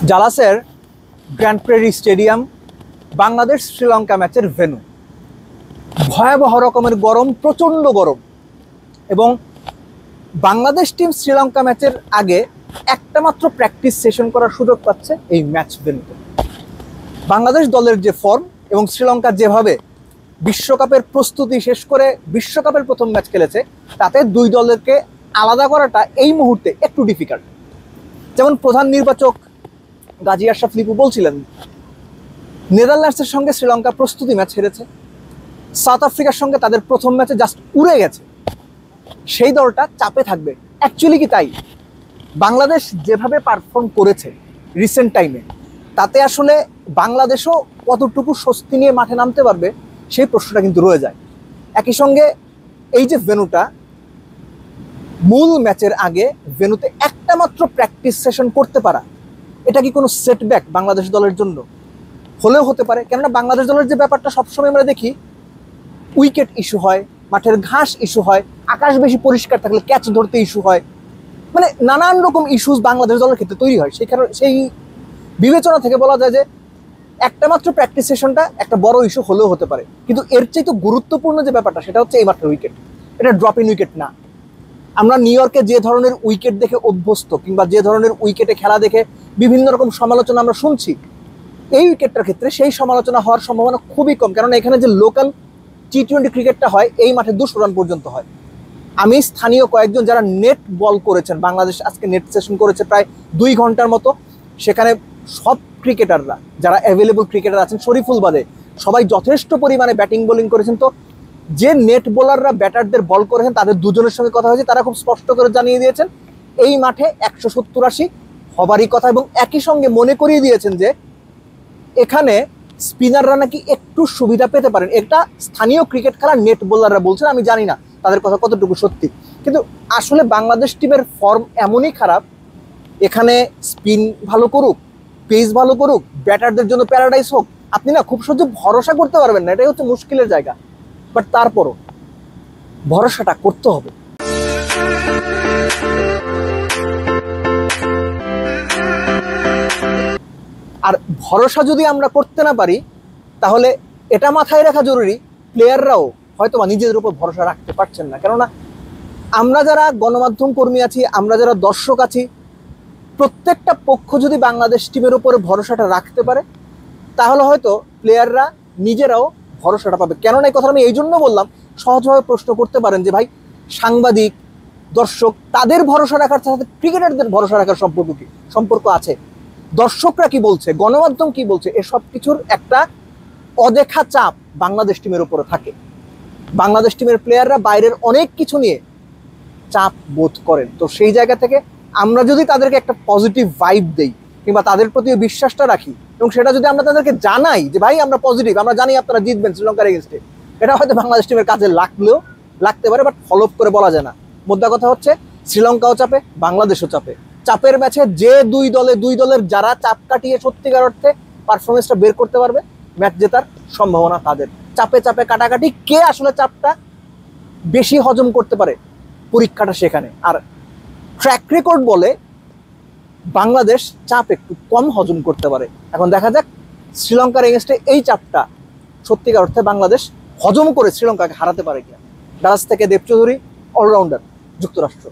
জালাসের Grand Prairie stadium Bangladesh Sri Lanka ম্যাচের venue. ভয়াবহ রকমের গরম, প্রচণ্ড গরম, এবং বাংলাদেশ টিম শ্রীলঙ্কা ম্যাচের আগে একটা মাত্র প্র্যাকটিস সেশন করার সুযোগ পাচ্ছে এই ম্যাচ ভেন্যুতে। বাংলাদেশ দলের যে ফর্ম এবং শ্রীলঙ্কা যেভাবে বিশ্বকাপের প্রস্তুতি শেষ করে বিশ্বকাপের প্রথম ম্যাচ খেলেছে, তাতে দুই দলকে আলাদা করাটা এই মুহূর্তে একটু ডিফিকাল্ট। যেমন প্রধান নির্বাচক গাজী আশরাফ লিপু বলছিলেন, নেদারল্যান্ডসের সঙ্গে শ্রীলঙ্কা প্রস্তুতি ম্যাচ হেরেছে, সাউথ আফ্রিকার সঙ্গে তাদের প্রথম ম্যাচে জাস্ট উড়ে গেছে, সেই দলটা চাপে থাকবে। অ্যাকচুয়ালি কি তাই? বাংলাদেশ যেভাবে পারফর্ম করেছে রিসেন্ট টাইমে, তাতে আসলে বাংলাদেশও কতটুকু স্বস্তি নিয়ে মাঠে নামতে পারবে সেই প্রশ্নটা কিন্তু রয়ে যায়। একই সঙ্গে এই যে ভেন্যুটা, মূল ম্যাচের আগে ভেন্যুতে একটা মাত্র প্র্যাকটিস সেশন করতে পারা, এটা কি কোনো সেটব্যাক বাংলাদেশ দলের জন্য? হলেও হতে পারে, কেননা বাংলাদেশ দলের যে ব্যাপারটা সবসময় আমরা দেখি, উইকেট ইস্যু হয়, মাঠের ঘাস ইস্যু হয়, আকাশ বেশি পরিষ্কার থাকলে ক্যাচ ধরতে ইস্যু হয়, মানে নানান রকম ইস্যুস বাংলাদেশ দলের ক্ষেত্রে তৈরি হয়। সেই বিবেচনা থেকে বলা যায় যে একটা মাত্র প্র্যাকটিস সেশনটা একটা বড় ইস্যু হলেও হতে পারে। কিন্তু এর চেয়ে তো গুরুত্বপূর্ণ যে ব্যাপারটা, সেটা হচ্ছে এই মাত্র উইকেট। এটা ড্রপ ইন উইকেট না। আমরা নিউ ইয়র্কে যে ধরনের উইকেট দেখে অভ্যস্ত, কিংবা যে ধরনের উইকেটে খেলা দেখে বিভিন্ন রকম সমালোচনা আমরা শুনছি, এই উইকেটটার ক্ষেত্রে সেই সমালোচনা হওয়ার সম্ভাবনা খুবই কম। কারণ এখানে যে লোকাল টি-20 ক্রিকেটটা হয়, এই মাঠে 200 রান পর্যন্ত হয়। আমি স্থানীয় কয়েকজন যারা নেট বল করেছেন, বাংলাদেশ আজকে নেট সেশন করেছে প্রায় 2 ঘন্টার মতো, সেখানে সব ক্রিকেটাররা যারা অ্যাভেলেবল ক্রিকেটার আছেন, শরীফুল বাদে সবাই যথেষ্ট পরিমাণে ব্যাটিং বোলিং করেছেন। তো যে নেট বোলাররা ব্যাটারদের বল করেছেন, তাদের দুজনের সঙ্গে কথা হয়েছে, তারা খুব স্পষ্ট করে জানিয়ে দিয়েছেন এই মাঠে 170-80 হবারই কথা, এবং একই সঙ্গে মনে করিয়ে দিয়েছেন যে এখানে স্পিনাররা নাকি একটু সুবিধা পেতে পারেন। এটা স্থানীয় ক্রিকেট খেলার নেট বোলাররা বলছেন, আমি জানি না তাদের কথা কতটুকু সত্যি। কিন্তু আসলে বাংলাদেশ টিমের ফর্ম এমনই খারাপ, এখানে স্পিন ভালো করুক, পেস ভালো করুক, ব্যাটারদের জন্য প্যারাডাইস হোক, আপনি না খুব সহজে ভরসা করতে পারবেন না। এটাই হচ্ছে মুশকিলের জায়গা। বাট তারপরও ভরসাটা করতে হবে। আর ভরসা যদি আমরা করতে না পারি, তাহলে এটা মাথায় রাখা জরুরি, প্লেয়াররাও হয়তো নিজেদের উপর ভরসা রাখতে পারছেন না। কেননা আমরা যারা গণমাধ্যম কর্মী আছি, আমরা যারা দর্শক আছি, প্রত্যেকটা পক্ষ যদি বাংলাদেশ টিমের উপরে ভরসাটা রাখতে পারে, তাহলে হয়তো প্লেয়াররা নিজেরাও ভরসাটা পাবে। কেননা এই কথা আমি এই জন্য বললাম, সহজভাবে প্রশ্ন করতে পারেন যে ভাই, সাংবাদিক, দর্শক, তাদের ভরসা রাখার সাথে ক্রিকেটারদের ভরসা রাখার সম্পর্ক আছে। দর্শকরা কি বলছে, গণমাধ্যম কি বলছে, এসব কিছুর একটা অদেখা চাপ বাংলাদেশ টিমের উপরে থাকে। বাংলাদেশ টিমের প্লেয়াররা বাইরের অনেক কিছু নিয়ে চাপ বোধ করেন। তো সেই জায়গা থেকে আমরা যদি তাদেরকে একটা পজিটিভ ভাইব দেই, কিংবা তাদের প্রতি বিশ্বাসটা রাখি, এবং সেটা যদি আমরা তাদেরকে জানাই যে ভাই আমরা পজিটিভ, আমরা জানি আপনারা জিতবেন শ্রীলঙ্কার এগেইনস্টে, এটা হয়তো বাংলাদেশ টিমের কাজে লাগতে পারে, বাট ফলো আপ করে বলা যায় না। মোদ্দা কথা হচ্ছে, শ্রীলঙ্কাও চাপে, বাংলাদেশও চাপে। চাপের ম্যাচে যে দুই দলের যারা চাপ কাটিয়ে সত্যিকার অর্থে পারফরমেন্সটা বের করতে পারবে, ম্যাচ জেতার সম্ভাবনা তাদের। চাপে কাটাকাটি, কে আসলে চাপটা বেশি হজম করতে পারে, পরীক্ষাটা সেখানে। আর ট্র্যাক রেকর্ড বলে বাংলাদেশ চাপ একটু কম হজম করতে পারে। এখন দেখা যাক শ্রীলঙ্কার এগেইনস্টে এই চাপটা সত্যিকার অর্থে বাংলাদেশ হজম করে শ্রীলঙ্কাকে হারাতে পারে কিনা। ডালাস থেকে দেব চৌধুরী, অলরাউন্ডার, যুক্তরাষ্ট্র।